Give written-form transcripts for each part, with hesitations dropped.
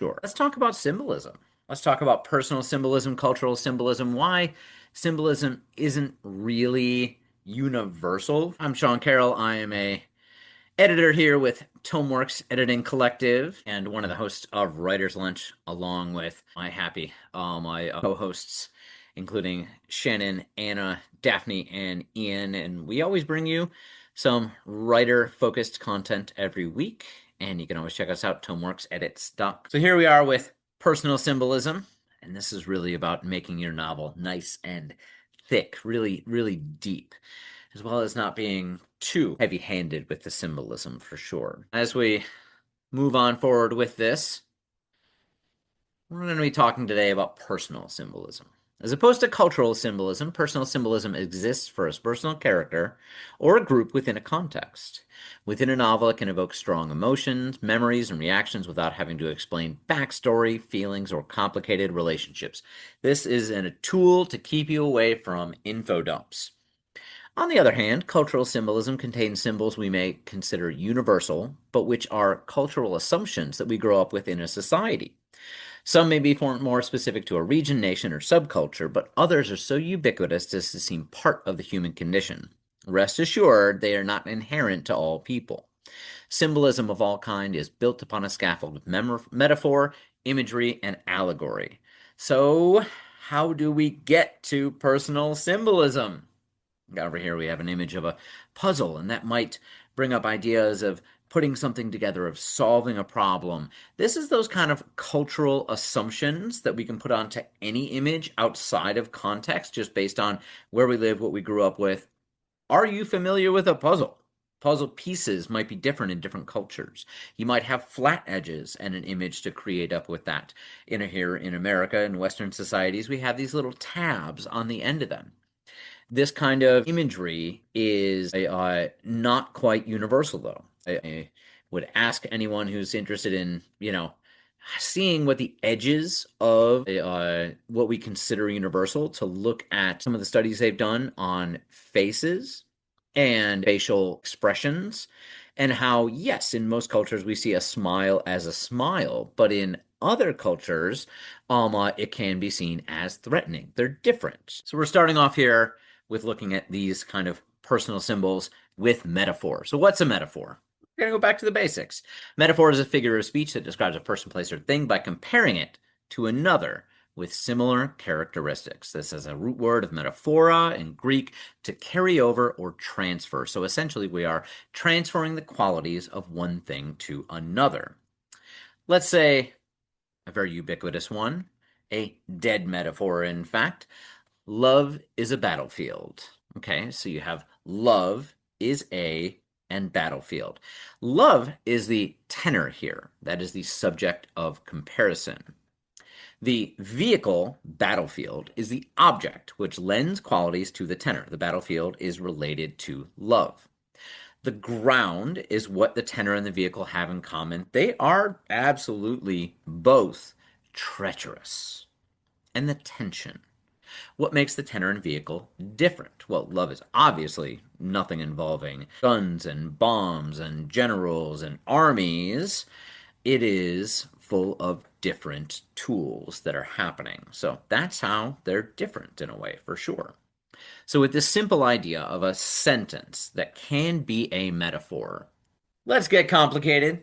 Sure. Let's talk about symbolism. Let's talk about personal symbolism, cultural symbolism, why symbolism isn't really universal. I'm Sean Carroll. I am a editor here with Tomeworks Editing Collective and one of the hosts of Writer's Lunch, along with my co-hosts, including Shannon, Anna, Daphne, and Ian. And we always bring you some writer-focused content every week. And you can always check us out, Tomeworks Edits. So here we are with personal symbolism. And this is really about making your novel nice and thick, really, really deep, as well as not being too heavy-handed with the symbolism for sure. As we move on forward with this, we're going to be talking today about personal symbolism. As opposed to cultural symbolism, personal symbolism exists for a personal character or a group within a context. Within a novel, it can evoke strong emotions, memories, and reactions without having to explain backstory, feelings, or complicated relationships. This is a tool to keep you away from info dumps. On the other hand, cultural symbolism contains symbols we may consider universal, but which are cultural assumptions that we grow up with in a society. Some may be more specific to a region, nation, or subculture, but others are so ubiquitous as to seem part of the human condition. Rest assured, they are not inherent to all people. Symbolism of all kind is built upon a scaffold of metaphor, imagery, and allegory. So, how do we get to personal symbolism? Over here we have an image of a puzzle, and that might bring up ideas of putting something together, of solving a problem. This is those kind of cultural assumptions that we can put onto any image outside of context, just based on where we live, what we grew up with. Are you familiar with a puzzle? Puzzle pieces might be different in different cultures. You might have flat edges and an image to create up with that. Here in America, in Western societies, we have these little tabs on the end of them. This kind of imagery is not quite universal, though. I would ask anyone who's interested in, seeing what the edges of what we consider universal to look at some of the studies they've done on faces and facial expressions, and how, yes, in most cultures we see a smile as a smile, but in other cultures, it can be seen as threatening. They're different. So we're starting off here with looking at these kind of personal symbols with metaphor. So what's a metaphor? We're going to go back to the basics. Metaphor is a figure of speech that describes a person, place, or thing by comparing it to another with similar characteristics. This is a root word of metaphora in Greek, to carry over or transfer. So essentially we are transferring the qualities of one thing to another. Let's say a very ubiquitous one, a dead metaphor, in fact. Love is a battlefield. Okay, so you have love is a and battlefield. Love is the tenor here. That is the subject of comparison. The vehicle, battlefield, is the object which lends qualities to the tenor. The battlefield is related to love. The ground is what the tenor and the vehicle have in common. They are absolutely both treacherous. And the tension. What makes the tenor and vehicle different? Well, love is obviously nothing involving guns and bombs and generals and armies. It is full of different tools that are happening. So that's how they're different in a way, for sure. So with this simple idea of a sentence that can be a metaphor, let's get complicated.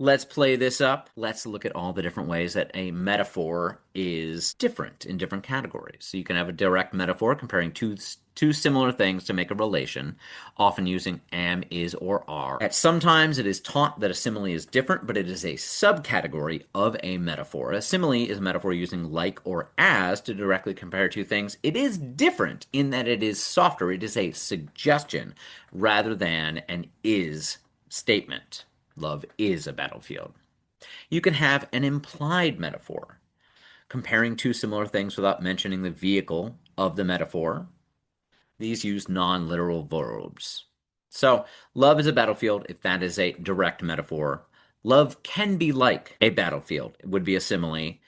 Let's play this up. Let's look at all the different ways that a metaphor is different in different categories. So you can have a direct metaphor comparing two similar things to make a relation, often using am, is, or are. Sometimes it is taught that a simile is different, but it is a subcategory of a metaphor. A simile is a metaphor using like or as to directly compare two things. It is different in that it is softer. It is a suggestion rather than an is statement. Love is a battlefield. You can have an implied metaphor, comparing two similar things without mentioning the vehicle of the metaphor. These use non-literal verbs. So, love is a battlefield if that is a direct metaphor. Love can be like a battlefield. It would be a simile.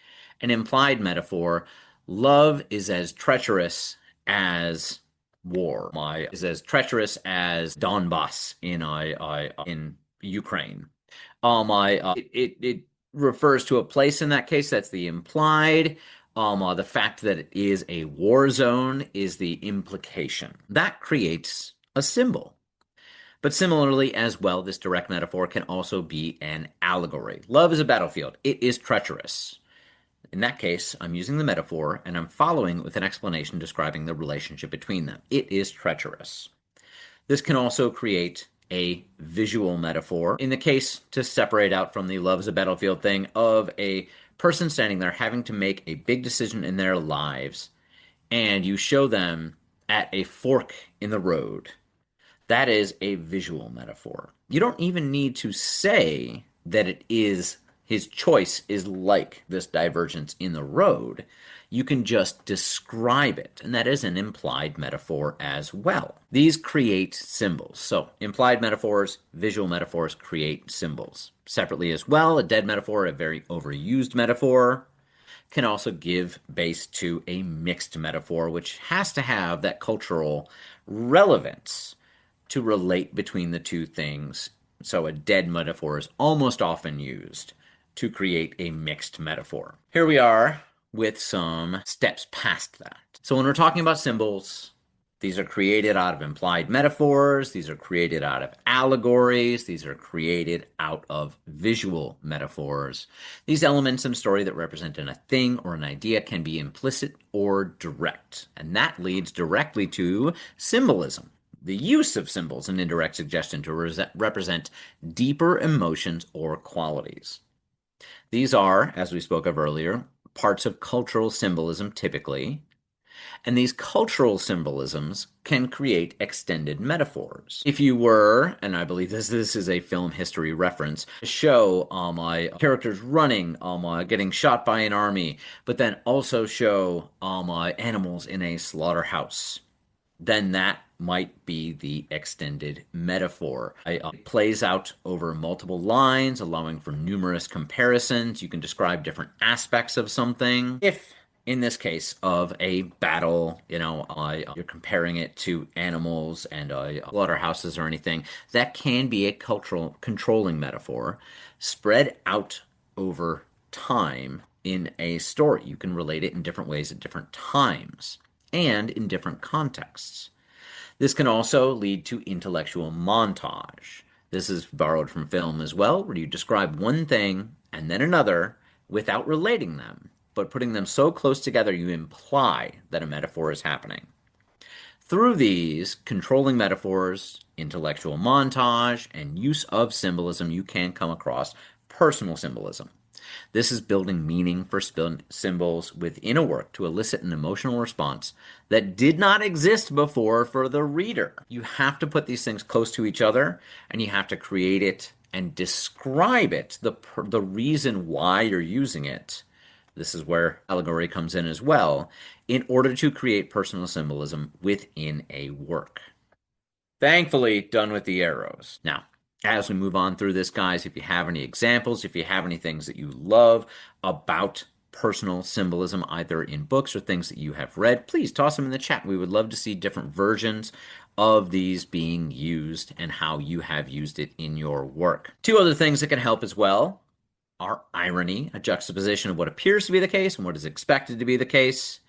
An implied metaphor, love is as treacherous as war. Is as treacherous as Donbass in Ukraine. It refers to a place in that case. That's the implied. The fact that it is a war zone is the implication. That creates a symbol. But similarly, as well, this direct metaphor can also be an allegory. Love is a battlefield. It is treacherous. In that case, I'm using the metaphor and I'm following with an explanation describing the relationship between them. It is treacherous. This can also create a visual metaphor. In the case, to separate out from the love is a battlefield thing, of a person standing there having to make a big decision in their lives, and you show them at a fork in the road. That is a visual metaphor. You don't even need to say that it is his choice is like this divergence in the road. You can just describe it, and that is an implied metaphor as well. These create symbols. So implied metaphors, visual metaphors create symbols. Separately as well, a dead metaphor, a very overused metaphor, can also give base to a mixed metaphor, which has to have that cultural relevance to relate between the two things. So a dead metaphor is almost often used to create a mixed metaphor. Here we are with some steps past that. So when we're talking about symbols, these are created out of implied metaphors, these are created out of allegories, these are created out of visual metaphors. These elements in a story that represent a thing or an idea can be implicit or direct, and that leads directly to symbolism. The use of symbols and indirect suggestion to represent deeper emotions or qualities. These are, as we spoke of earlier, parts of cultural symbolism typically, and these cultural symbolisms can create extended metaphors. If you were, and I believe this is a film history reference, show characters running, getting shot by an army, but then also show animals in a slaughterhouse, then that might be the extended metaphor. It plays out over multiple lines, allowing for numerous comparisons. You can describe different aspects of something. If, in this case of a battle, you're comparing it to animals and slaughterhouses or anything, that can be a cultural controlling metaphor spread out over time in a story. You can relate it in different ways at different times and in different contexts. This can also lead to intellectual montage. This is borrowed from film as well, where you describe one thing and then another without relating them, but putting them so close together you imply that a metaphor is happening. Through these controlling metaphors, intellectual montage, and use of symbolism, you can come across personal symbolism. This is building meaning for symbols within a work to elicit an emotional response that did not exist before for the reader. You have to put these things close to each other, and you have to create it and describe it, the reason why you're using it. This is where allegory comes in as well, in order to create personal symbolism within a work. Thankfully, done with the arrows. Now, as we move on through this, guys, if you have any examples, if you have any things that you love about personal symbolism, either in books or things that you have read, please toss them in the chat. We would love to see different versions of these being used and how you have used it in your work. Two other things that can help as well are irony, a juxtaposition of what appears to be the case and what is expected to be the case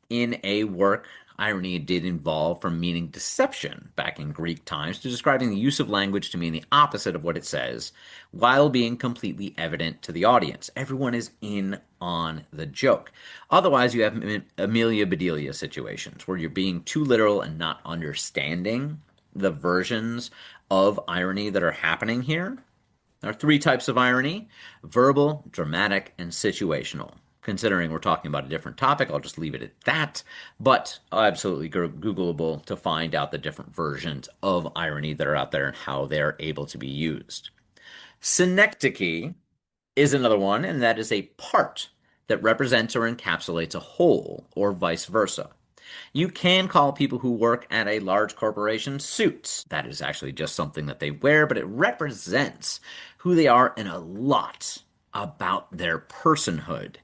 in a work. Irony did evolve from meaning deception back in Greek times to describing the use of language to mean the opposite of what it says, while being completely evident to the audience. Everyone is in on the joke. Otherwise, you have Amelia Bedelia situations where you're being too literal and not understanding the versions of irony that are happening here. There are three types of irony: verbal, dramatic, and situational. Considering we're talking about a different topic, I'll just leave it at that, but absolutely Googleable to find out the different versions of irony that are out there and how they're able to be used. Synecdoche is another one, and that is a part that represents or encapsulates a whole, or vice versa. You can call people who work at a large corporation suits. That is actually just something that they wear, but it represents who they are and a lot about their personhood.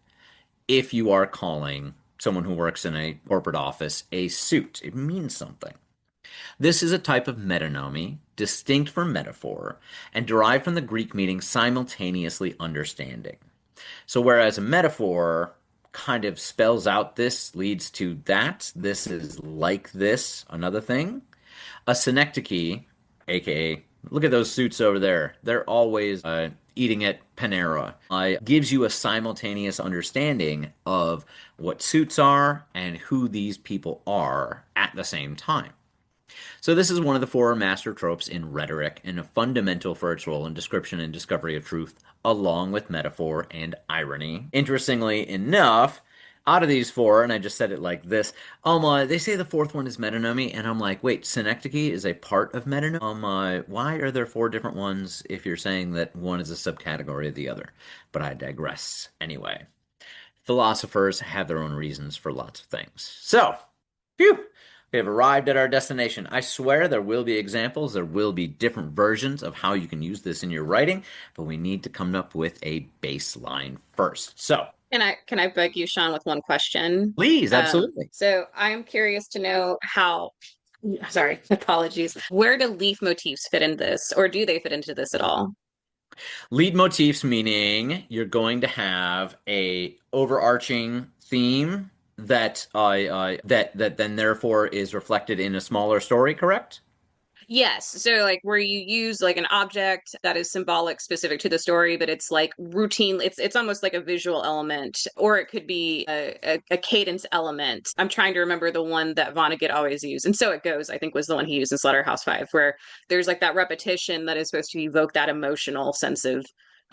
If you are calling someone who works in a corporate office a suit, it means something. This is a type of metonymy distinct from metaphor, and derived from the Greek meaning simultaneously understanding. So, whereas a metaphor kind of spells out this leads to that, this is like this, another thing, a synecdoche, aka, look at those suits over there. They're always eating at Panera. Gives you a simultaneous understanding of what suits are and who these people are at the same time. So this is one of the four master tropes in rhetoric and fundamental for its role in description and discovery of truth, along with metaphor and irony. Interestingly enough, out of these four, and I just said it like this, they say the fourth one is metonymy, and I'm like, wait, synecdoche is a part of metonymy? Why are there four different ones if you're saying that one is a subcategory of the other? But I digress. Anyway, philosophers have their own reasons for lots of things. So, phew! We have arrived at our destination. I swear there will be examples, there will be different versions of how you can use this in your writing, but we need to come up with a baseline first. So, can I beg you, Sean, with one question? please, absolutely. So I'm curious to know how, sorry, apologies. Where do leaf motifs fit in this, or do they fit into this at all? Leitmotifs meaning you're going to have a overarching theme that then therefore is reflected in a smaller story, correct? Yes. So like where you use like an object that is symbolic specific to the story, but it's like routine. It's almost like a visual element, or it could be a cadence element. I'm trying to remember the one that Vonnegut always used. And So It Goes, I think was the one he used in Slaughterhouse-Five, where there's like that repetition that is supposed to evoke that emotional sense of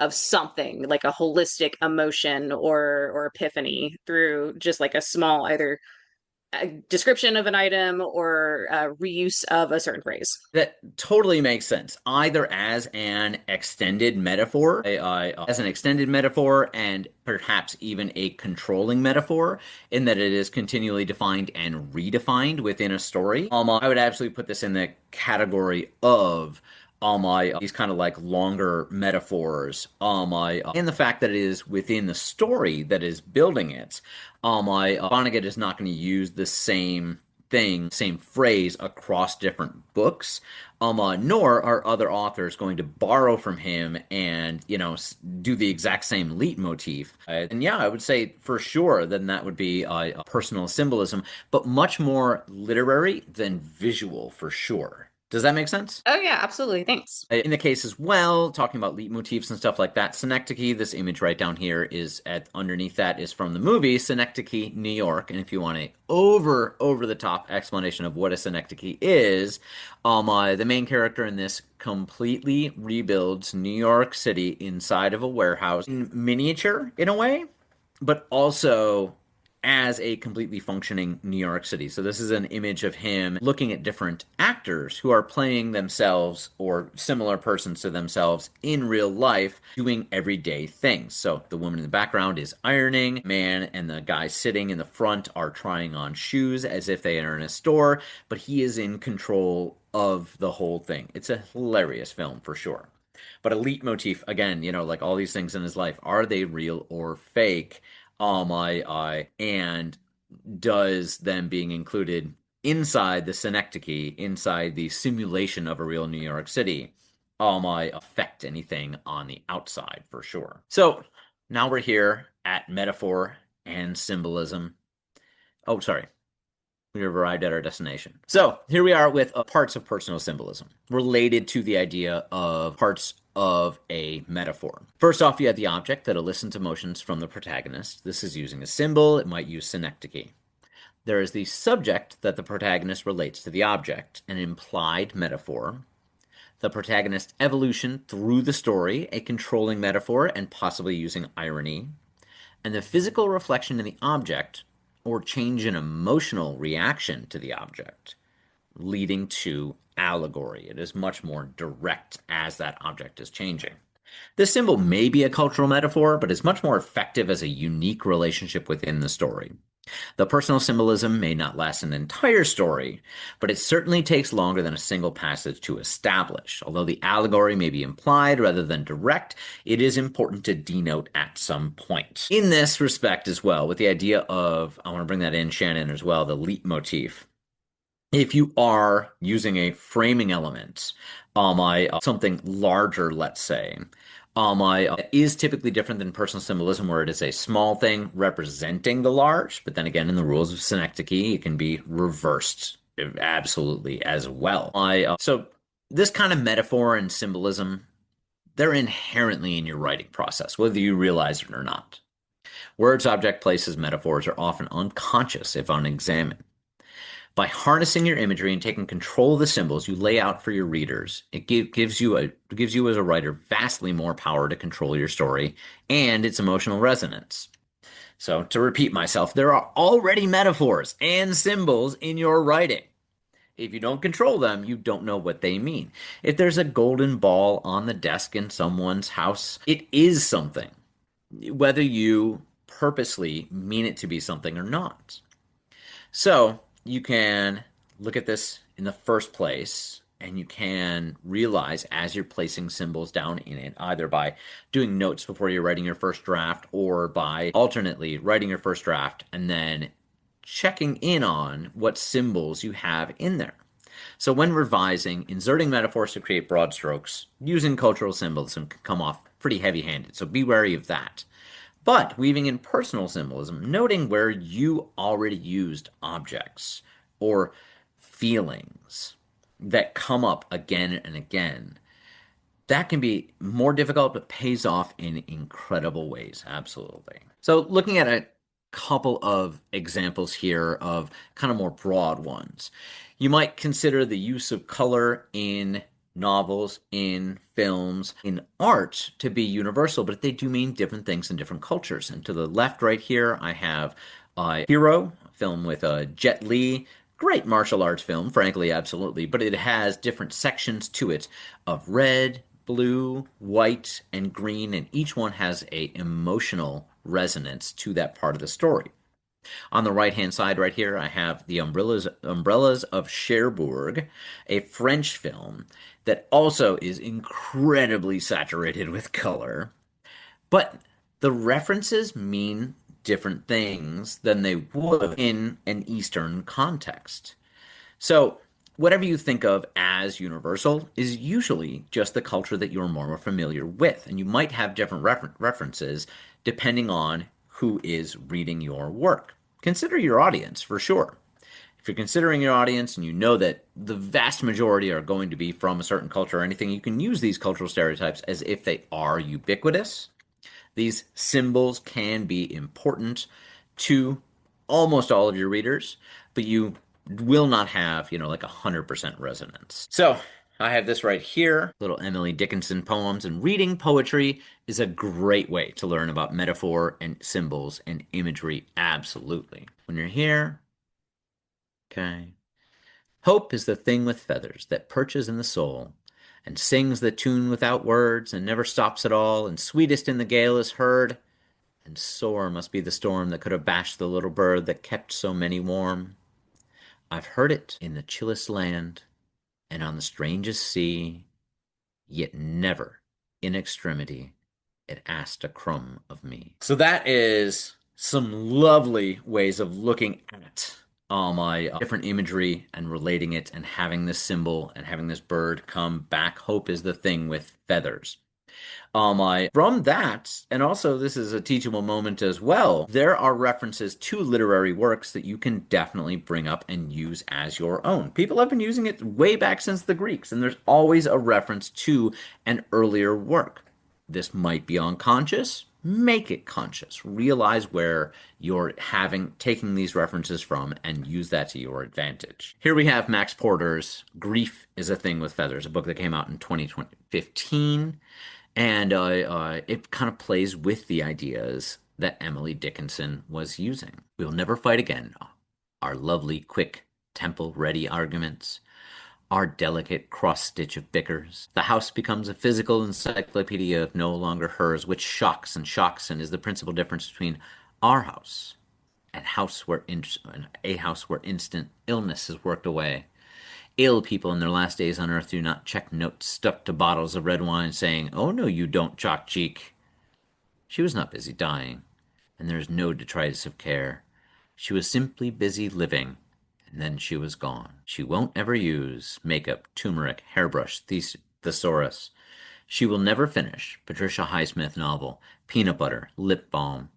something like a holistic emotion or epiphany through just like a small either a description of an item or reuse of a certain phrase. That totally makes sense. Either as an extended metaphor, and perhaps even a controlling metaphor, in that it is continually defined and redefined within a story. I would absolutely put this in the category of these kind of like longer metaphors, and the fact that it is within the story that is building it. Vonnegut is not going to use the same thing, same phrase across different books, nor are other authors going to borrow from him and, do the exact same leitmotif. And yeah, I would say for sure then that would be a personal symbolism, but much more literary than visual for sure. Does that make sense? Oh yeah, absolutely. Thanks. In the case as well, talking about leitmotifs and stuff like that, Synecdoche, this image right down here is underneath that is from the movie Synecdoche, New York. And if you want a over the top explanation of what a synecdoche is, the main character in this completely rebuilds New York City inside of a warehouse in miniature in a way, but also as a completely functioning New York City. So this is an image of him looking at different actors who are playing themselves or similar persons to themselves in real life doing everyday things. So the woman in the background is ironing, man and the guy sitting in the front are trying on shoes as if they are in a store, but he is in control of the whole thing. It's a hilarious film for sure. But a leitmotif, again, like all these things in his life, are they real or fake? And does them being included inside the synecdoche, inside the simulation of a real New York City, affect anything on the outside for sure. So now we're here at metaphor and symbolism. Oh, sorry. We have arrived at our destination. So here we are with parts of personal symbolism related to the idea of parts of a metaphor. First off, you have the object that elicits emotions from the protagonist. This is using a symbol. It might use synecdoche. There is the subject that the protagonist relates to the object, an implied metaphor. The protagonist's evolution through the story, a controlling metaphor and possibly using irony. And the physical reflection in the object, or change in emotional reaction to the object, leading to allegory. It is much more direct as that object is changing. This symbol may be a cultural metaphor, but is much more effective as a unique relationship within the story. The personal symbolism may not last an entire story, but it certainly takes longer than a single passage to establish. Although the allegory may be implied rather than direct, it is important to denote at some point. In this respect as well, with the idea of, I want to bring that in, Shannon, as well, the leitmotif. If you are using a framing element, something larger, let's say, is typically different than personal symbolism, where it is a small thing representing the large. But then again, in the rules of Synecdoche, it can be reversed absolutely as well. So this kind of metaphor and symbolism, they're inherently in your writing process, whether you realize it or not. Words, object, places, metaphors are often unconscious if unexamined. By harnessing your imagery and taking control of the symbols you lay out for your readers, gives you as a writer vastly more power to control your story and its emotional resonance. So, to repeat myself, there are already metaphors and symbols in your writing. If you don't control them, you don't know what they mean. If there's a golden ball on the desk in someone's house, it is something, whether you purposely mean it to be something or not. So you can look at this in the first place, and you can realize as you're placing symbols down in it, either by doing notes before you're writing your first draft, or by alternately writing your first draft and then checking in on what symbols you have in there. So when revising, inserting metaphors to create broad strokes using cultural symbolism can come off pretty heavy-handed, so be wary of that. But weaving in personal symbolism, noting where you already used objects or feelings that come up again and again, that can be more difficult but pays off in incredible ways. Absolutely. So, looking at a couple of examples here of kind of more broad ones, you might consider the use of color in novels, in films, in art to be universal, but they do mean different things in different cultures. And to the left, right here, I have Hero, a film with Jet Li. Great martial arts film, frankly, absolutely, but it has different sections to it of red, blue, white, and green, and each one has a emotional resonance to that part of the story. On the right-hand side right here, I have The Umbrellas of Cherbourg, a French film that also is incredibly saturated with color, but the references mean different things than they would in an Eastern context. So, whatever you think of as universal is usually just the culture that you're more familiar with, and you might have different references depending on who is reading your work. Consider your audience for sure. If you're considering your audience and you know that the vast majority are going to be from a certain culture or anything, you can use these cultural stereotypes as if they are ubiquitous. These symbols can be important to almost all of your readers, but you will not have, like 100% resonance. So I have this right here, little Emily Dickinson poems, and reading poetry is a great way to learn about metaphor and symbols and imagery. Absolutely. When you're here, okay. Hope is the thing with feathers that perches in the soul and sings the tune without words and never stops at all, and sweetest in the gale is heard. And sore must be the storm that could have bashed the little bird that kept so many warm. I've heard it in the chillest land and on the strangest sea, yet never in extremity it asked a crumb of me. So that is some lovely ways of looking at my different imagery and relating it and having this symbol and having this bird come back. Hope is the thing with feathers. From that, and also this is a teachable moment as well, there are references to literary works that you can definitely bring up and use as your own. People have been using it way back since the Greeks, and there's always a reference to an earlier work. This might be unconscious. Make it conscious. Realize where you're taking these references from and use that to your advantage. Here we have Max Porter's Grief is a Thing with Feathers, a book that came out in 2015. And it kind of plays with the ideas that Emily Dickinson was using. We'll never fight again. Our lovely, quick, temple-ready arguments. Our delicate cross-stitch of bickers. The house becomes a physical encyclopedia of no longer hers, which shocks and is the principal difference between our house and a house where instant illness is worked away. Ill people in their last days on earth do not check notes stuck to bottles of red wine saying, "Oh no, you don't, chalk cheek." She was not busy dying, and there is no detritus of care. She was simply busy living, And then she was gone. She won't ever use makeup, turmeric, hairbrush, thesaurus. She will never finish Patricia Highsmith novel, peanut butter, lip balm,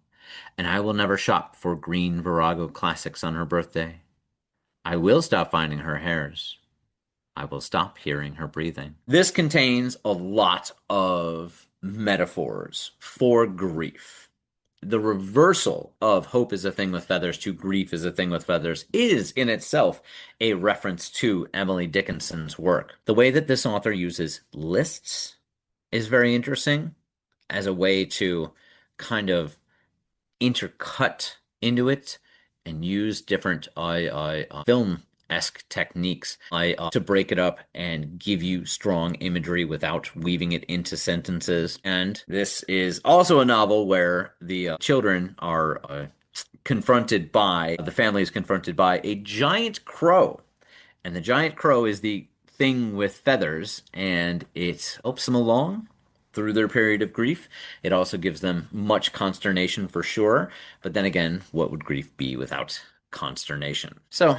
and I will never shop for green Virago classics on her birthday. I will stop finding her hairs. I will stop hearing her breathing. This contains a lot of metaphors for grief. The reversal of hope is a thing with feathers to grief is a thing with feathers is in itself a reference to Emily Dickinson's work. The way that this author uses lists is very interesting as a way to kind of intercut into it and use different film-esque techniques to break it up and give you strong imagery without weaving it into sentences. And this is also a novel where the children are the family is confronted by a giant crow. And the giant crow is the thing with feathers, and it helps them along through their period of grief. It also gives them much consternation for sure. But then again, what would grief be without consternation? So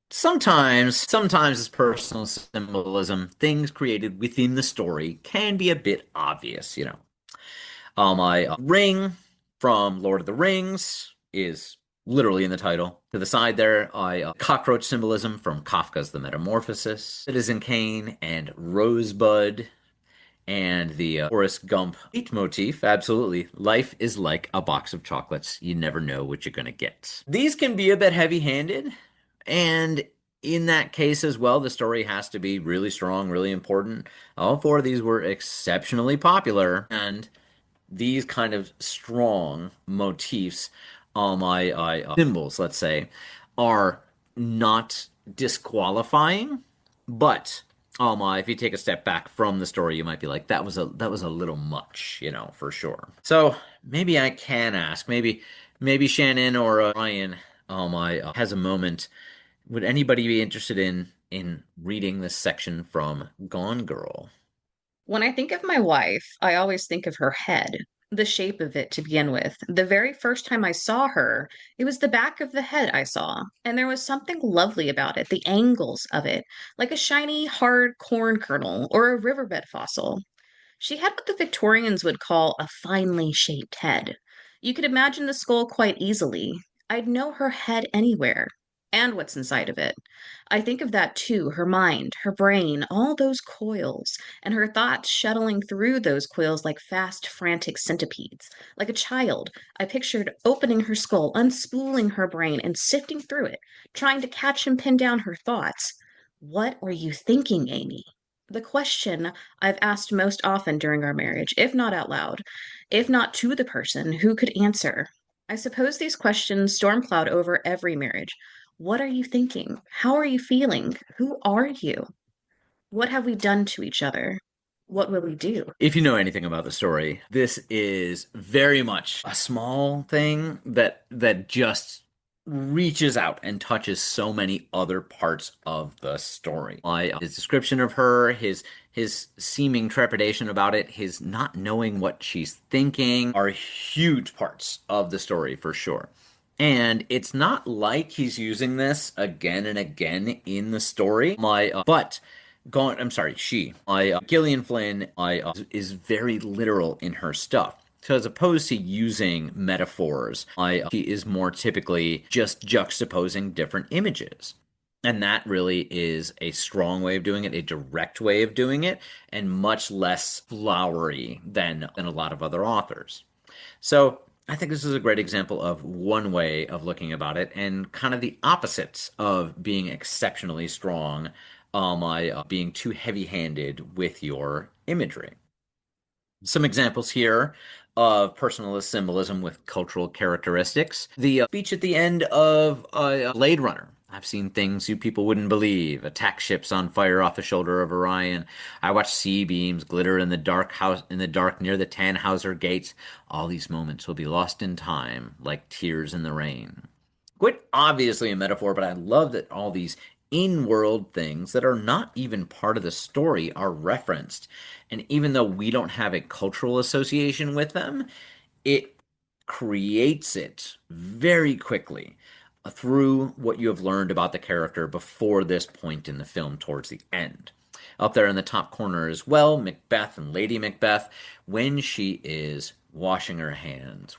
sometimes as personal symbolism, things created within the story can be a bit obvious, you know. My ring from Lord of the Rings is literally in the title. To the side there, cockroach symbolism from Kafka's The Metamorphosis. Citizen Kane and Rosebud and the Forrest Gump leitmotif. Absolutely. Life is like a box of chocolates. You never know what you're going to get. These can be a bit heavy-handed, and in that case as well, the story has to be really strong, really important. All four of these were exceptionally popular, and these kind of strong motifs, symbols, let's say, are not disqualifying, but if you take a step back from the story, you might be like, that was a little much, you know, for sure. So maybe I can ask, maybe Shannon or Ryan, has a moment. Would anybody be interested in reading this section from Gone Girl? When I think of my wife, I always think of her head, the shape of it to begin with. The very first time I saw her, it was the back of the head I saw, and there was something lovely about it, the angles of it, like a shiny, hard corn kernel or a riverbed fossil. She had what the Victorians would call a finely shaped head. You could imagine the skull quite easily. I'd know her head anywhere, and what's inside of it. I think of that too, her mind, her brain, all those coils, and her thoughts shuttling through those coils like fast, frantic centipedes. Like a child, I pictured opening her skull, unspooling her brain, and sifting through it, trying to catch and pin down her thoughts. What were you thinking, Amy? The question I've asked most often during our marriage, if not out loud, if not to the person who could answer. I suppose these questions storm cloud over every marriage. What are you thinking? How are you feeling? Who are you? What have we done to each other? What will we do? If you know anything about the story, this is very much a small thing that just reaches out and touches so many other parts of the story. His description of her, his seeming trepidation about it, his not knowing what she's thinking are huge parts of the story for sure. And it's not like he's using this again and again in the story. But I'm sorry, Gillian Flynn, is very literal in her stuff. So as opposed to using metaphors, she is more typically just juxtaposing different images. And that really is a strong way of doing it, a direct way of doing it, and much less flowery than a lot of other authors. So I think this is a great example of one way of looking about it, and kind of the opposites of being exceptionally strong, being too heavy-handed with your imagery. Some examples here of personalist symbolism with cultural characteristics. The speech at the end of Blade Runner. I've seen things you people wouldn't believe. Attack ships on fire off the shoulder of Orion. I watched sea beams glitter in the dark near the Tannhauser Gate. All these moments will be lost in time, like tears in the rain. Quite obviously a metaphor, but I love that all these in-world things that are not even part of the story are referenced. And even though we don't have a cultural association with them, it creates it very quickly. through what you have learned about the character before this point in the film towards the end. Up there in the top corner as well, Macbeth and Lady Macbeth, when she is washing her hands,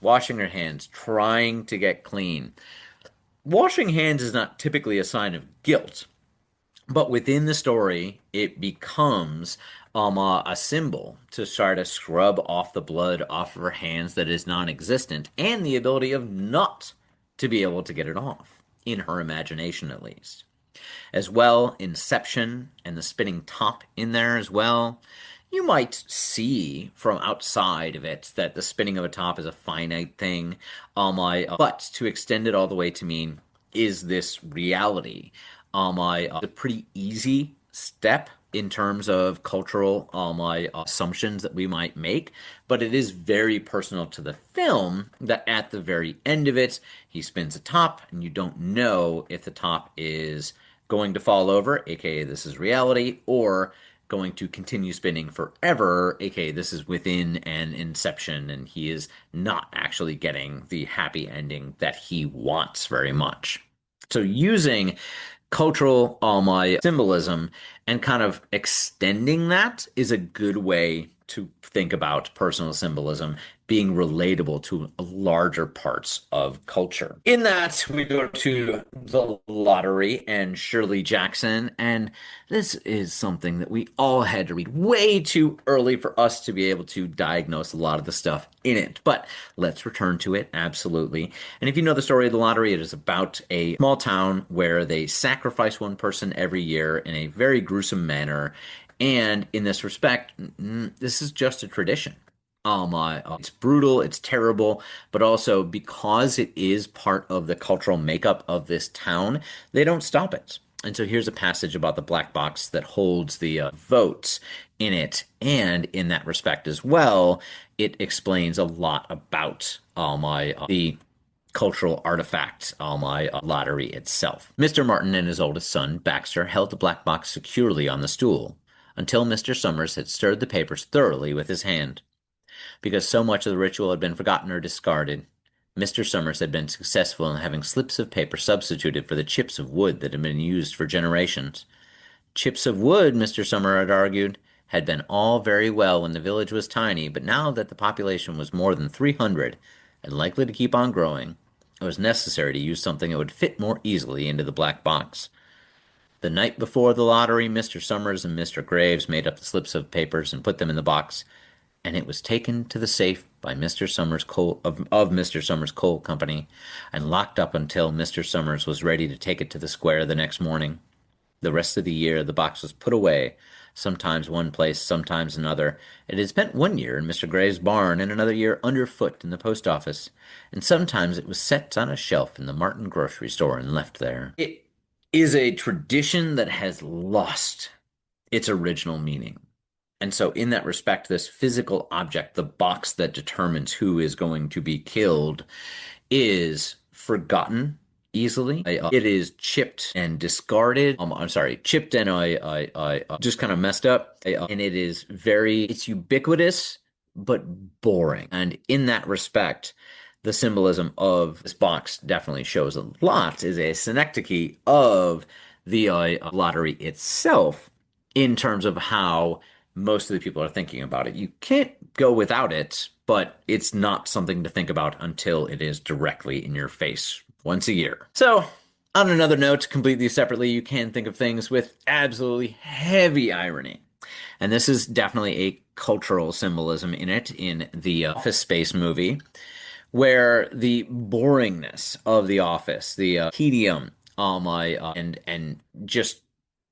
trying to get clean. Washing hands is not typically a sign of guilt, but within the story, it becomes a symbol to try to scrub off the blood off of her hands that is non existent, and the ability of not to be able to get it off, in her imagination at least. As well, Inception and the spinning top in there as well. You might see from outside of it that the spinning of a top is a finite thing, but to extend it all the way to mean, is this reality? A pretty easy step in terms of cultural assumptions that we might make, but it is very personal to the film that at the very end of it, he spins a top, and you don't know if the top is going to fall over, aka this is reality, or going to continue spinning forever, aka this is within an inception, and he is not actually getting the happy ending that he wants very much. So using cultural my symbolism and kind of extending that is a good way to think about personal symbolism being relatable to larger parts of culture. In that, we go to the lottery and Shirley Jackson, and this is something that we all had to read way too early for us to be able to diagnose a lot of the stuff in it. But let's return to it, absolutely. And if you know the story of the lottery, it is about a small town where they sacrifice one person every year in a very gruesome manner. And in this respect, this is just a tradition. It's brutal, it's terrible, but also because it is part of the cultural makeup of this town, they don't stop it. And so here's a passage about the black box that holds the votes in it. And in that respect as well, it explains a lot about the cultural artifact, lottery itself. Mr. Martin and his oldest son, Baxter, held the black box securely on the stool until Mr. Summers had stirred the papers thoroughly with his hand. Because so much of the ritual had been forgotten or discarded, Mr. Summers had been successful in having slips of paper substituted for the chips of wood that had been used for generations. Chips of wood, Mr. Summer had argued, had been all very well when the village was tiny, but now that the population was more than 300 and likely to keep on growing, it was necessary to use something that would fit more easily into the black box. The night before the lottery, Mr. Summers and Mr. Graves made up the slips of papers and put them in the box, and it was taken to the safe by Mr. Summers Coal of Mr. Summers Coal Company and locked up until Mr. Summers was ready to take it to the square the next morning. The rest of the year the box was put away, sometimes one place, sometimes another. It had spent 1 year in Mr. Gray's barn and another year underfoot in the post office, and sometimes it was set on a shelf in the Martin grocery store and left there. It is a tradition that has lost its original meaning. And so, in that respect, this physical object, the box that determines who is going to be killed, is forgotten easily. It is chipped and discarded. I'm sorry, chipped and I just kind of messed up. And it is it's ubiquitous, but boring. And in that respect, the symbolism of this box definitely shows a lot, is a synecdoche of the lottery itself in terms of how most of the people are thinking about it. You can't go without it, but it's not something to think about until it is directly in your face once a year. So, on another note, completely separately, you can think of things with absolutely heavy irony. And this is definitely a cultural symbolism in it, in the Office Space movie, where the boringness of the office, the tedium, and just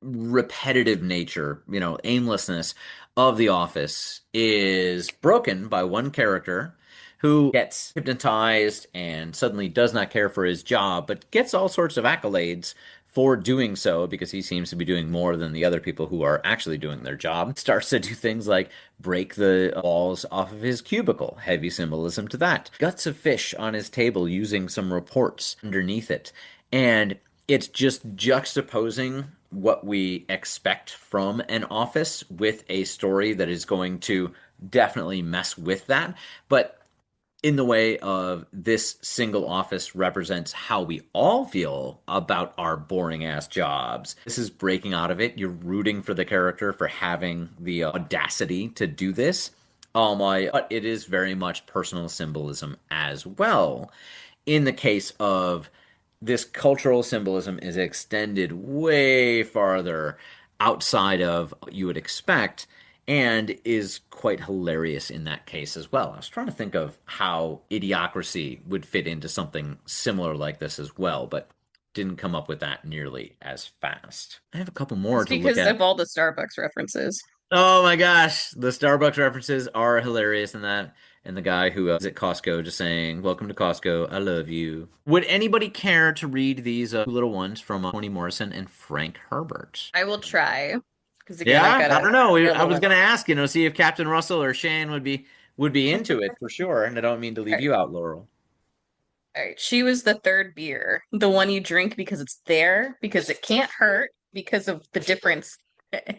repetitive nature, aimlessness of the office is broken by one character who gets hypnotized and suddenly does not care for his job, but gets all sorts of accolades for doing so because he seems to be doing more than the other people who are actually doing their job. Starts to do things like break the walls off of his cubicle. Heavy symbolism to that. Guts of fish on his table using some reports underneath it. And it's just juxtaposing what we expect from an office with a story that is going to definitely mess with that. But in the way of this single office represents how we all feel about our boring ass jobs. This is breaking out of it. You're rooting for the character for having the audacity to do this. But it is very much personal symbolism as well. In the case of this cultural symbolism is extended way farther outside of what you would expect and is quite hilarious in that case as well. I was trying to think of how Idiocracy would fit into something similar like this as well, but didn't come up with that nearly as fast. I have a couple more It's to look because at. of all the Starbucks references. Oh my gosh, the Starbucks references are hilarious in that. And the guy who is at Costco just saying, "Welcome to Costco, I love you." Would anybody care to read these little ones from Toni Morrison and Frank Herbert? I will try because again, Yeah, I don't know. I was gonna ask, see if Captain Russell or Shane would be into it for sure. And I don't mean to All leave right. you out, Laurel. All right. She was the third beer, the one you drink because it's there, because it can't hurt, because of the difference,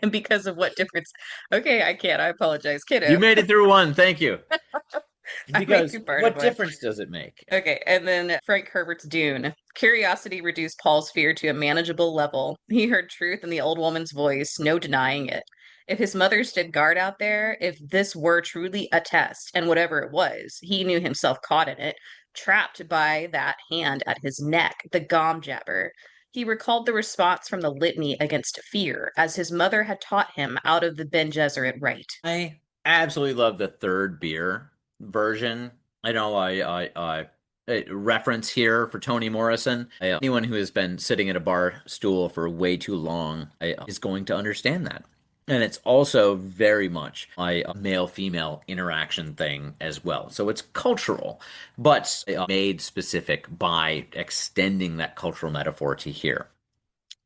and because of what difference. Okay, I can't. I apologize, You kiddo. made it through one. Thank you. I made Because you part of what one. difference does it make? Okay, and then Frank Herbert's Dune. Curiosity reduced Paul's fear to a manageable level. He heard truth in the old woman's voice, no denying it. If his mother stood guard out there, if this were truly a test, and whatever it was, he knew himself caught in it, trapped by that hand at his neck, the gom jabber. He recalled the response from the litany against fear, as his mother had taught him out of the Ben Gesserit rite. I absolutely love the third beer version. I know a reference here for Toni Morrison. Anyone who has been sitting at a bar stool for way too long is going to understand that. And it's also very much a male-female interaction thing as well. So it's cultural, but made specific by extending that cultural metaphor to here.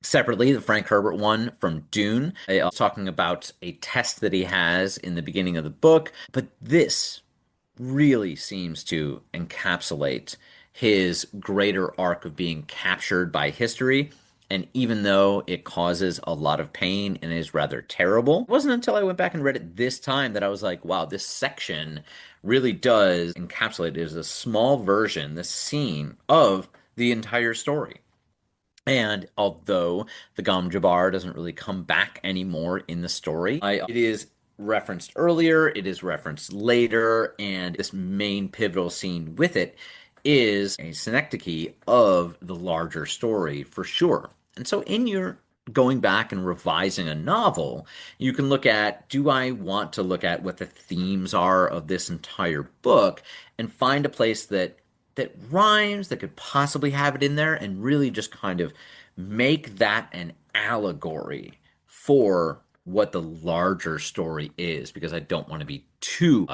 Separately, the Frank Herbert one from Dune, talking about a test that he has in the beginning of the book. But this really seems to encapsulate his greater arc of being captured by history. And even though it causes a lot of pain and is rather terrible, it wasn't until I went back and read it this time that I was like, wow, this section really does encapsulate it as a small version, this scene of the entire story. And although the Gom Jabbar doesn't really come back anymore in the story, it is referenced earlier, it is referenced later, and this main pivotal scene with it is a synecdoche of the larger story for sure. And so in your going back and revising a novel, you can look at, do I want to look at what the themes are of this entire book and find a place that rhymes, that could possibly have it in there, and really just kind of make that an allegory for what the larger story is, because I don't want to be too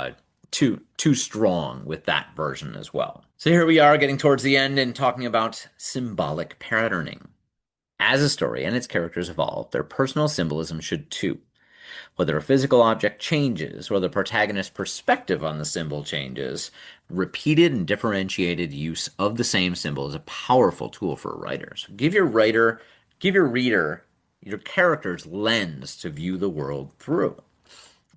strong with that version as well. So here we are getting towards the end and talking about symbolic patterning. As a story and its characters evolve, their personal symbolism should too. Whether a physical object changes or the protagonist's perspective on the symbol changes, repeated and differentiated use of the same symbol is a powerful tool for a writer. So give your reader, your character's lens to view the world through.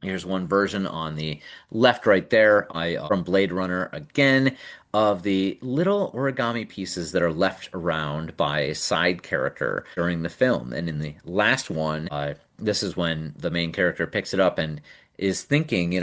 Here's one version on the left right there from Blade Runner again of the little origami pieces that are left around by a side character during the film. And in the last one, this is when the main character picks it up and is thinking,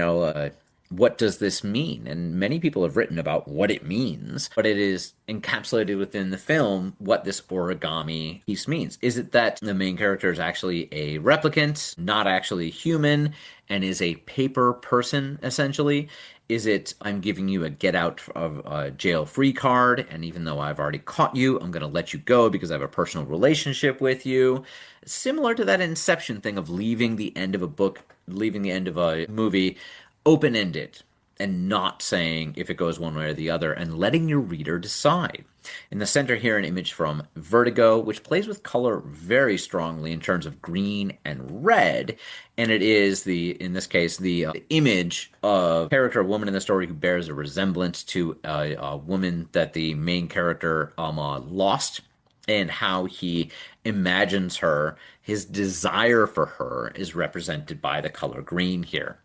what does this mean? And many people have written about what it means, but it is encapsulated within the film what this origami piece means. Is it that the main character is actually a replicant, not actually human, and is a paper person, essentially? Is it, I'm giving you a get out of jail free card, and even though I've already caught you, I'm going to let you go because I have a personal relationship with you? Similar to that Inception thing of leaving the end of a book, leaving the end of a movie open ended and not saying if it goes one way or the other and letting your reader decide. In the center here, an image from Vertigo, which plays with color very strongly in terms of green and red. And it is in this case, the image of a character, a woman in the story who bears a resemblance to a woman that the main character lost, and how he imagines her. His desire for her is represented by the color green here.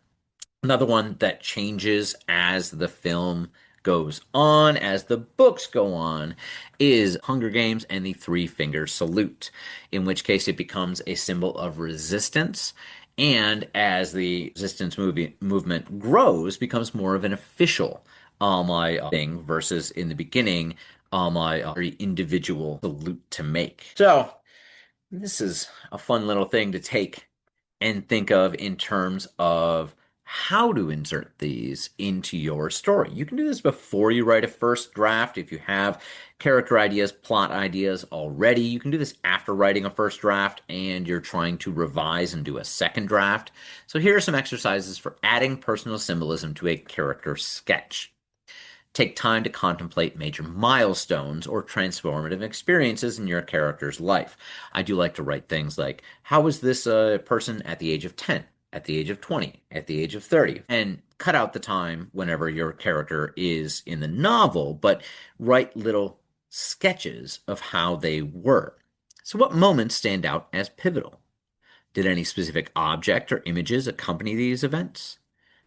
Another one that changes as the film goes on, as the books go on, is Hunger Games and the Three Finger Salute, in which case it becomes a symbol of resistance. And as the resistance movement grows, becomes more of an official thing versus in the beginning, very individual salute to make. So this is a fun little thing to take and think of in terms of how to insert these into your story. You can do this before you write a first draft. If you have character ideas, plot ideas already, you can do this after writing a first draft and you're trying to revise and do a second draft. So here are some exercises for adding personal symbolism to a character sketch. Take time to contemplate major milestones or transformative experiences in your character's life. I do like to write things like, how was this person at the age of 10, at the age of 20, at the age of 30? And cut out the time whenever your character is in the novel, but write little sketches of how they were. So, what moments stand out as pivotal? Did any specific object or images accompany these events?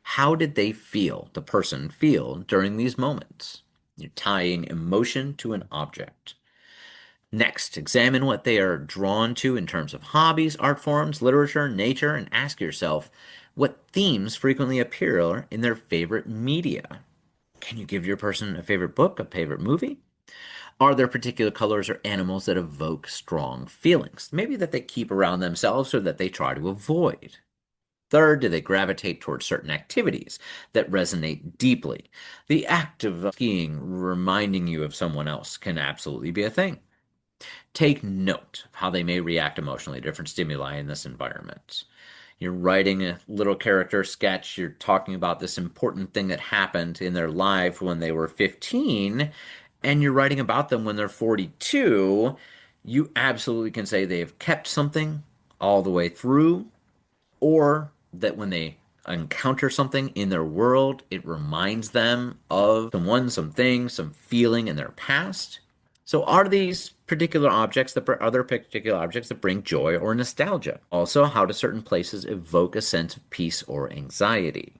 How did they feel, the person feel, during these moments? You're tying emotion to an object. Next, examine what they are drawn to in terms of hobbies, art forms, literature, nature, and ask yourself what themes frequently appear in their favorite media. Can you give your person a favorite book, a favorite movie? Are there particular colors or animals that evoke strong feelings? Maybe that they keep around themselves or that they try to avoid. Third, do they gravitate towards certain activities that resonate deeply? The act of skiing reminding you of someone else can absolutely be a thing. Take note of how they may react emotionally to different stimuli in this environment. You're writing a little character sketch, you're talking about this important thing that happened in their life when they were 15, and you're writing about them when they're 42. You absolutely can say they have kept something all the way through, or that when they encounter something in their world, it reminds them of someone, something, some feeling in their past. So, are these particular objects that other particular objects that bring joy or nostalgia? Also, how do certain places evoke a sense of peace or anxiety?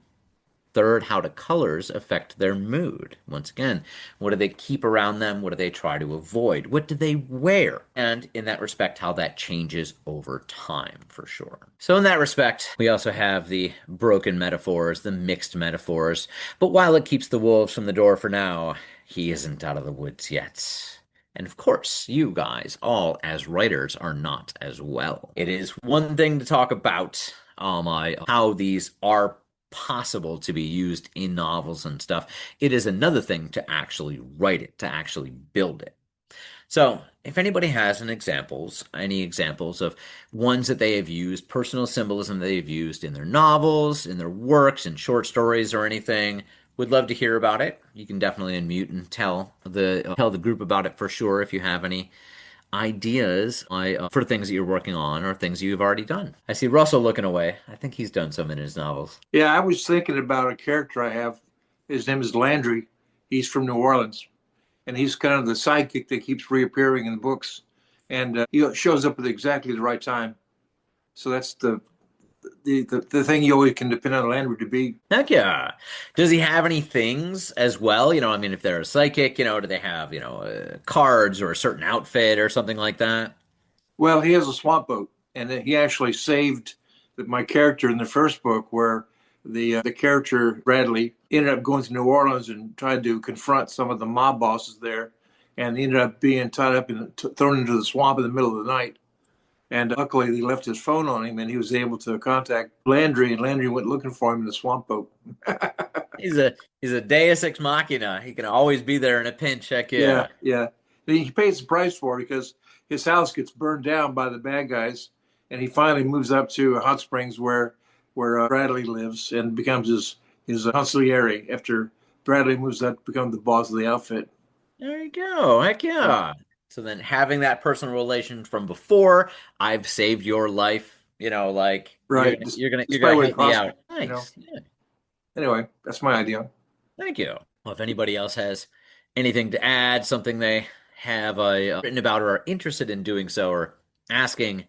Third, how do colors affect their mood? Once again, what do they keep around them? What do they try to avoid? What do they wear? And in that respect, how that changes over time, for sure. So, in that respect, we also have the broken metaphors, the mixed metaphors. But while it keeps the wolves from the door for now, he isn't out of the woods yet. And of course, you guys, all as writers, are not as well. It is one thing to talk about how these are possible to be used in novels and stuff. It is another thing to actually write it, to actually build it. So, if anybody has any examples of ones that they have used, personal symbolism they've used in their novels, in their works, in short stories or anything, would love to hear about it. You can definitely unmute and tell the group about it for sure if you have any ideas for things that you're working on or things you've already done. I see Russell looking away. I think he's done some in his novels. Yeah, I was thinking about a character I have. His name is Landry. He's from New Orleans, and he's kind of the sidekick that keeps reappearing in the books, and he shows up at exactly the right time. So that's the thing you always can depend on Landry to be. Heck yeah. Does he have any things as well? I mean, if they're a psychic, do they have, cards or a certain outfit or something like that? Well, he has a swamp boat, and he actually saved my character in the first book, where the character Bradley ended up going to New Orleans and tried to confront some of the mob bosses there, and he ended up being tied up and thrown into the swamp in the middle of the night. And luckily, he left his phone on him, and he was able to contact Landry, and Landry went looking for him in the swamp boat. He's a Deus ex machina. He can always be there in a pinch. Heck yeah. Yeah. He pays the price for it because his house gets burned down by the bad guys, and he finally moves up to Hot Springs where Bradley lives and becomes his consigliere after Bradley moves up to become the boss of the outfit. There you go. Heck yeah. So then having that personal relation from before, I've saved your life, like Right. you're gonna help me out. Nice. Yeah. Anyway, that's my idea. Thank you. Well, if anybody else has anything to add, something they have written about or are interested in doing so, or asking,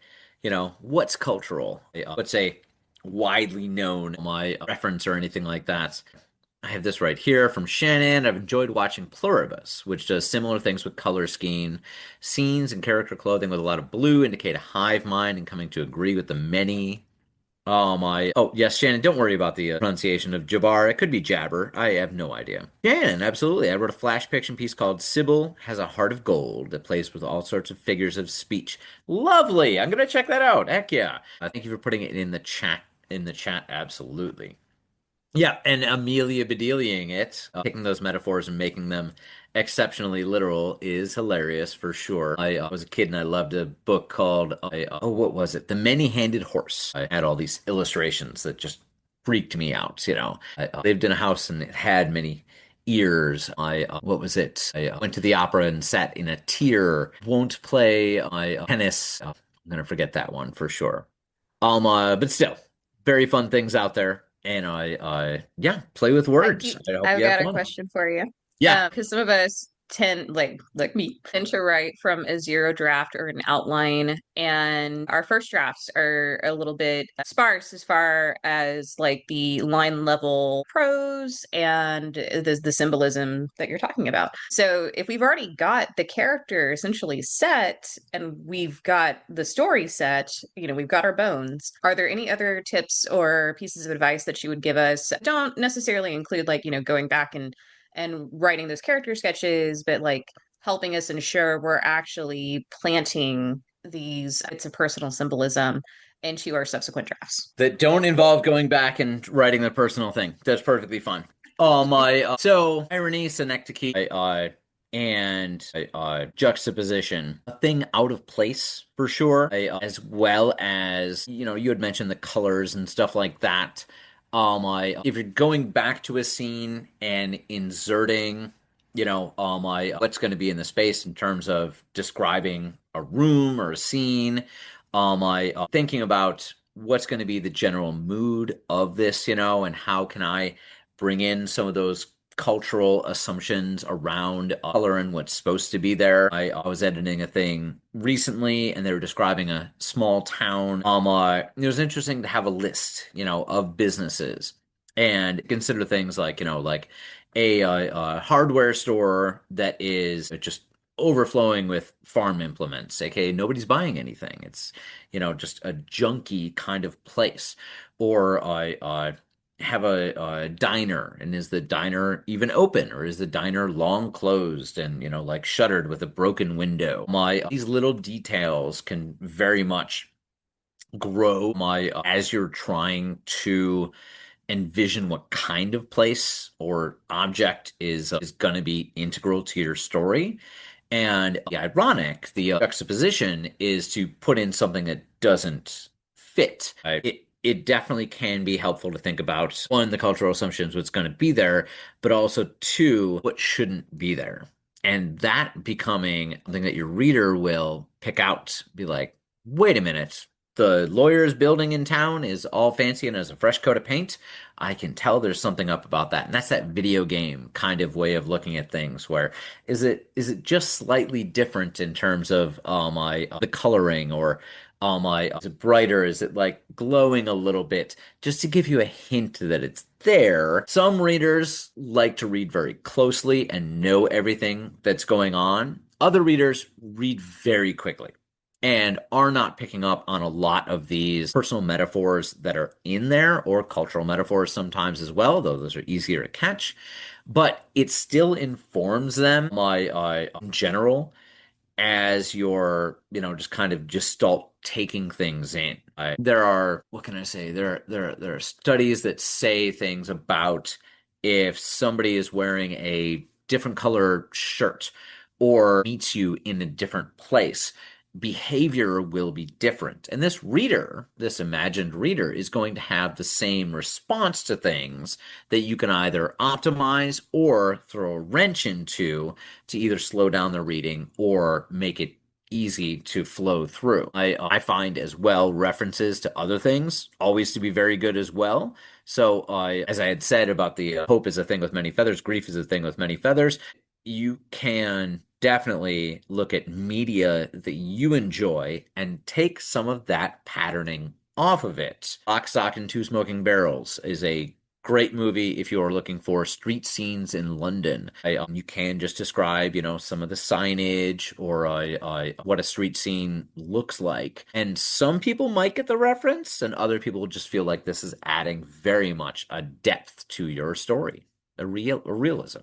what's cultural, what's a widely known my reference or anything like that, I have this right here from Shannon. I've enjoyed watching Pluribus, which does similar things with color scheme. Scenes and character clothing with a lot of blue indicate a hive mind and coming to agree with the many. Oh my. Oh, yes, Shannon, don't worry about the pronunciation of Jabbar. It could be Jabber. I have no idea. Shannon, absolutely. I wrote a flash fiction piece called Sybil Has a Heart of Gold that plays with all sorts of figures of speech. Lovely. I'm going to check that out. Heck yeah. Thank you for putting it in the chat. In the chat, absolutely. Yeah, and Amelia Bedeliaing it, taking those metaphors and making them exceptionally literal is hilarious for sure. I was a kid and I loved a book called, oh, what was it? The Many-Handed Horse. I had all these illustrations that just freaked me out, you know. I lived in a house and it had many ears. What was it? I went to the opera and sat in a tier. Won't play tennis. I'm gonna forget that one for sure. But still, very fun things out there. And yeah, play with words. I hope I've you have got a fun. question for you. Yeah. Because some of us tend, like me, tend to write from a zero draft or an outline, and our first drafts are a little bit sparse as far as like the line level prose and the symbolism that you're talking about. So if we've already got the character essentially set and we've got the story set, we've got our bones. Are there any other tips or pieces of advice that you would give us? Don't necessarily include like, going back and writing those character sketches, but like helping us ensure we're actually planting these bits of personal symbolism into our subsequent drafts. That don't involve going back and writing the personal thing. That's perfectly fine. So irony, synecdoche, and juxtaposition, a thing out of place for sure, as well as you had mentioned the colors and stuff like that. If you're going back to a scene and inserting, what's going to be in the space in terms of describing a room or a scene, thinking about what's going to be the general mood of this, and how can I bring in some of those cultural assumptions around color and what's supposed to be there. I was editing a thing recently and they were describing a small town. It was interesting to have a list, of businesses and consider things like, like a hardware store that is just overflowing with farm implements, aka nobody's buying anything. It's, just a junky kind of place. Or I have a diner, and is the diner even open, or is the diner long closed and like shuttered with a broken window? These little details can very much grow as you're trying to envision what kind of place or object is going to be integral to your story. And the ironic, the juxtaposition is to put in something that doesn't fit. It definitely can be helpful to think about, one, the cultural assumptions, what's going to be there, but also two, what shouldn't be there. And that becoming something that your reader will pick out, be like, wait a minute, the lawyer's building in town is all fancy and has a fresh coat of paint. I can tell there's something up about that. And that's that video game kind of way of looking at things, where is it just slightly different in terms of the coloring, or is it brighter? Is it like glowing a little bit? Just to give you a hint that it's there. Some readers like to read very closely and know everything that's going on. Other readers read very quickly and are not picking up on a lot of these personal metaphors that are in there, or cultural metaphors sometimes as well, though those are easier to catch. But it still informs them, in general, as you're, just kind of gestalt taking things in. There are, what can I say? There are studies that say things about if somebody is wearing a different color shirt or meets you in a different place, behavior will be different. And this reader, this imagined reader, is going to have the same response to things that you can either optimize or throw a wrench into to either slow down the reading or make it easy to flow through. I find as well references to other things always to be very good as well. So as I had said about the hope is a thing with many feathers, grief is a thing with many feathers, you can definitely look at media that you enjoy and take some of that patterning off of it. Lock, Stock, and Two Smoking Barrels is a Great movie if you are looking for street scenes in London. You can just describe, some of the signage or what a street scene looks like. And some people might get the reference, and other people just feel like this is adding very much a depth to your story, a realism.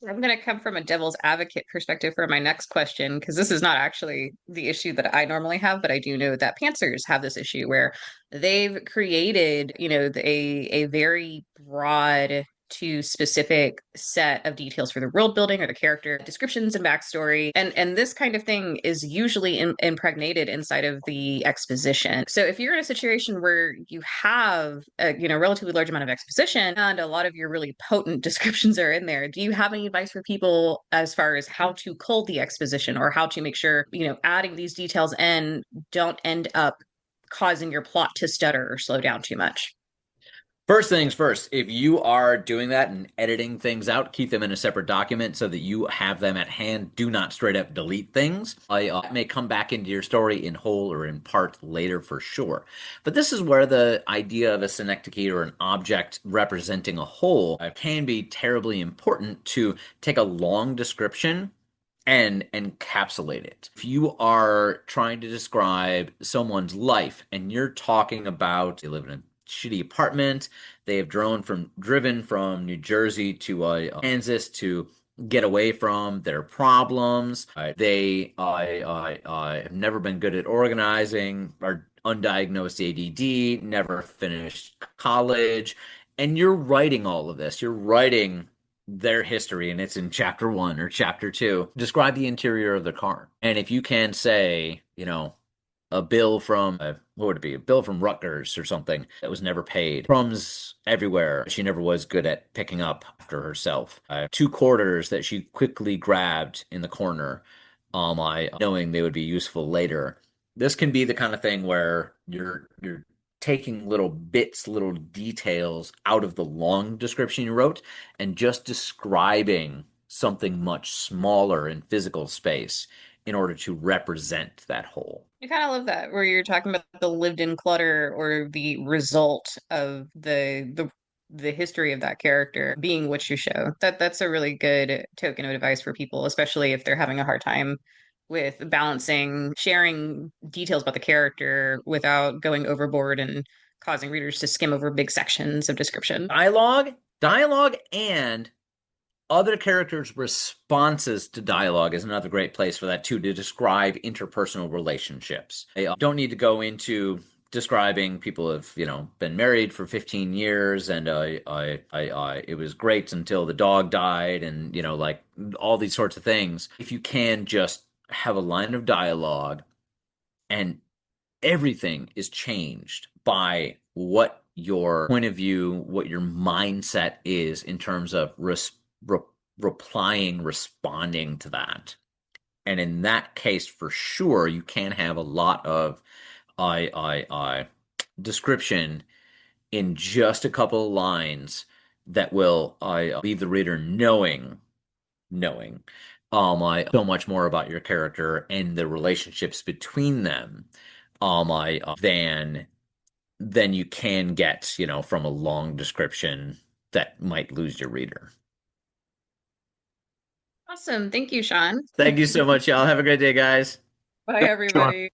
I'm going to come from a devil's advocate perspective for my next question, because this is not actually the issue that I normally have, but I do know that pantsers have this issue where they've created, a very broad to specific set of details for the world building or the character descriptions and backstory. And this kind of thing is usually impregnated inside of the exposition. So if you're in a situation where you have a relatively large amount of exposition and a lot of your really potent descriptions are in there, do you have any advice for people as far as how to cull the exposition or how to make sure, adding these details in don't end up causing your plot to stutter or slow down too much? First things first, if you are doing that and editing things out, keep them in a separate document so that you have them at hand. Do not straight up delete things. I may come back into your story in whole or in part later for sure. But this is where the idea of a synecdoche or an object representing a whole can be terribly important to take a long description and encapsulate it. If you are trying to describe someone's life and you're talking about they live in a shitty apartment, they have driven from New Jersey to Kansas to get away from their problems. They have never been good at organizing, are undiagnosed ADD, never finished college, and you're writing all of this. You're writing their history, and it's in chapter 1 or chapter 2. Describe the interior of the car. And if you can say, a bill from what would it be? A bill from Rutgers or something that was never paid. Crumbs everywhere. She never was good at picking up after herself. 2 quarters that she quickly grabbed in the corner, knowing they would be useful later. This can be the kind of thing where you're taking little bits, little details out of the long description you wrote and just describing something much smaller in physical space in order to represent that whole. I kind of love that, where you're talking about the lived-in clutter or the result of the history of that character being what you show. That's a really good token of advice for people, especially if they're having a hard time with balancing sharing details about the character without going overboard and causing readers to skim over big sections of description. Dialogue and other characters' responses to dialogue is another great place for that too, to describe interpersonal relationships. I don't need to go into describing people have, been married for 15 years and it was great until the dog died and, like all these sorts of things. If you can just have a line of dialogue and everything is changed by what your point of view, what your mindset is in terms of responding to that. And in that case, for sure, you can have a lot of description in just a couple of lines that will leave the reader knowing so much more about your character and the relationships between them than you can get, from a long description that might lose your reader. Awesome. Thank you, Sean. Thank you so much, y'all. Have a great day, guys. Bye, Sean. everybody.